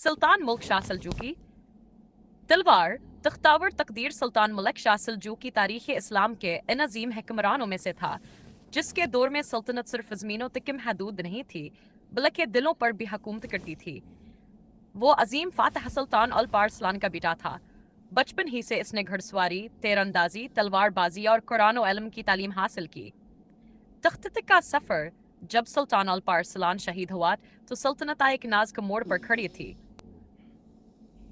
सुल्तान मुल्क शाह सल्जूकी तलवार तख्तावर तकदीर सुल्तान मलिक शाह सल्जूकी तारीख़ इस्लाम के इन अजीम हुक्मरानों में से था जिसके दौर में सल्तनत सिर्फ ज़मीनों तक महदूद नहीं थी बल्कि दिलों पर भी हुकूमत करती थी। वो अजीम फातह सुल्तान अल पारसलान का बेटा था। बचपन ही से इसने घड़सवारी, तीरंदाजी, तलवारबाजी और कुरान और इल्म की तालीम हासिल की। तख्त का सफ़र जब सुल्तान अल पारसलान शहीद हुआ तो सल्तनत एक नाज के मोड़ पर खड़ी थी।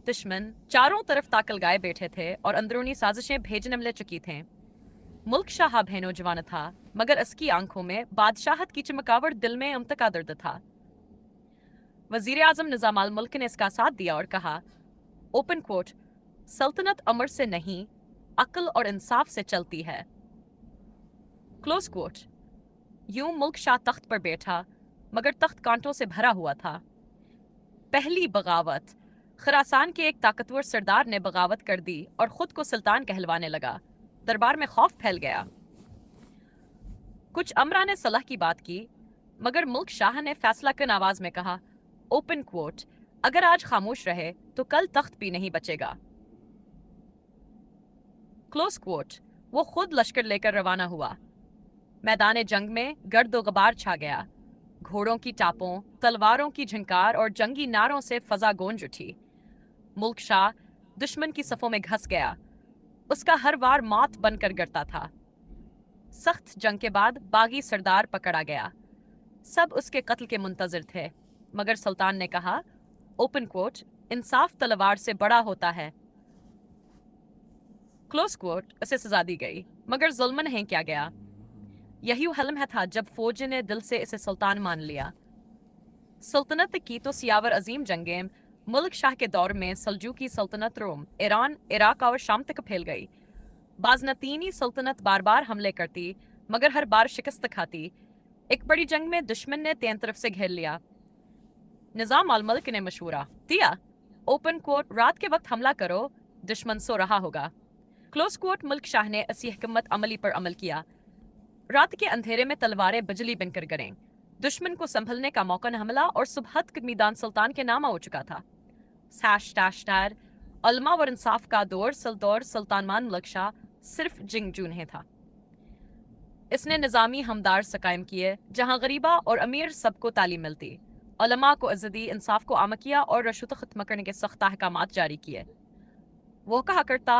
दुश्मन चारों तरफ ताकल गाए बैठे थे और अंदरूनी साजिशें भेजने मिल चुकी थीं। मुल्क शाह भी नौजवान था मगर इसकी आंखों में बादशाहत की चमकावट, दिल में अमतका दर्द था। वजीर आजम निजाम अल मुल्क ने इसका साथ दिया और कहा, ओपन कोट, सल्तनत अमर से नहीं अक्ल और इंसाफ से चलती है। Close quote. यूं मुल्क शाह तख्त पर बैठा मगर तख्त कांटों से भरा हुआ था। पहली बगावत। खरासान के एक ताकतवर सरदार ने बगावत कर दी और खुद को सुल्तान कहलवाने लगा। दरबार में खौफ फैल गया। कुछ अमरा ने सलाह की बात की मगर मुल्क शाह ने फैसला कन आवाज में कहा, ओपन कोट, अगर आज खामोश रहे तो कल तख्त भी नहीं बचेगा। Close quote. वो खुद लश्कर लेकर रवाना हुआ। मैदान जंग में गर्दो गबार छा गया। घोड़ों की टापों, तलवारों की झंकार और जंगी नारों से फजा गूंज उठी। मुल्क शाह दुश्मन की सफों में घस गया। उसका हर वार मौत बनकर गिरता था। सख्त जंग के बाद बागी सरदार पकड़ा गया। सब उसके कत्ल के मुंतजर थे मगर सुल्तान ने कहा, ओपन कोट, इंसाफ तलवार से बड़ा होता है। Close quote. उसे सजा दी गई मगर जुल्म नहीं किया गया। यही हलम था जब फौज ने दिल से इसे सुल्तान मान लिया। सल्तनत की तो सियावर अजीम जंगें मुल्क शाह के दौर में सल्जूकी सल्तनत रोम, ईरान, इराक और शाम तक फैल गई। बाजनतीनी सल्तनत बार बार हमले करती मगर हर बार शिकस्त खाती। एक बड़ी जंग में दुश्मन ने तीन तरफ से घेर लिया। निजाम अल मलिक ने मशवरा दिया, ओपन कोट, रात के वक्त हमला करो, दुश्मन सो रहा होगा। Close quote. मुल्क शाह ने इसी हिकमत अमली पर अमल किया। रात के अंधेरे में तलवारें बिजली बनकर गिरें। दुश्मन को संभलने का मौका न हमला और सुबह तक मैदान सुल्तान के नाम हो चुका था। अलमा और इंसाफ का दौर सुल्तान मुल्क शाह सिर्फ जंगजू नहीं था। इसने निज़ामी हमदार से कायम किए जहां गरीबा और अमीर सबको तालीम मिलती। उलमा को इज़्ज़त दी, इंसाफ को आम किया और रशवत खत्म करने के सख्त अहकामात जारी किए। वो कहा करता,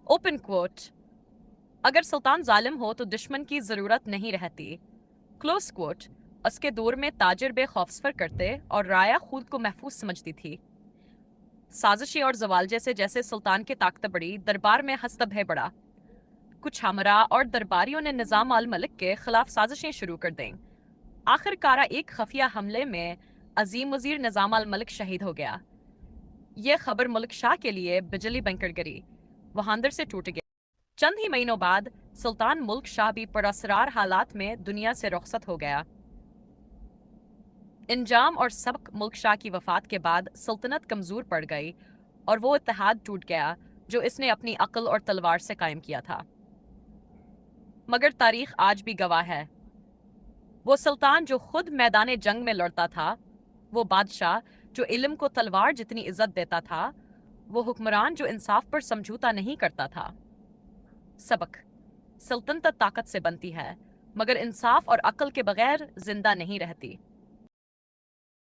ओपन कोट, अगर सुल्तान जालिम हो तो दुश्मन की ज़रूरत नहीं रहती। Close quote. उसके दौर में ताजिर बेखौफ सफर करते और राया खुद को महफूज समझती थी। साजिशें और जवाल जैसे जैसे सुल्तान की ताकत बढ़ी, दरबार में हस्तभय बढ़ा। कुछ हमरा और दरबारियों ने निजाम अल मलिक के खिलाफ साजिशें शुरू कर दें। आखिरकार एक खफिया हमले में अजीम वजीर निजाम अल मलिक शहीद हो गया। यह खबर मुल्क शाह के लिए बिजली बनकर गिरी। वह अंदर से टूट गया। चंद ही महीनों बाद सुल्तान मुल्क शाह भी पुरअसरार हालात में दुनिया से रुखसत हो गया। इंजाम और सबक। मुल्क शाह की वफात के बाद सल्तनत कमजोर पड़ गई और वो इत्तेहाद टूट गया जो इसने अपनी अक्ल और तलवार से कायम किया था। मगर तारीख आज भी गवाह है। वो सुल्तान जो खुद मैदान जंग में लड़ता था, वो बादशाह जो इल्म को तलवार जितनी इज्जत देता था, वो हुक्मरान जो इंसाफ पर समझौता नहीं करता था। सबक। सल्तनत ताकत से बनती है मगर इंसाफ और अक्ल के बगैर जिंदा नहीं रहती।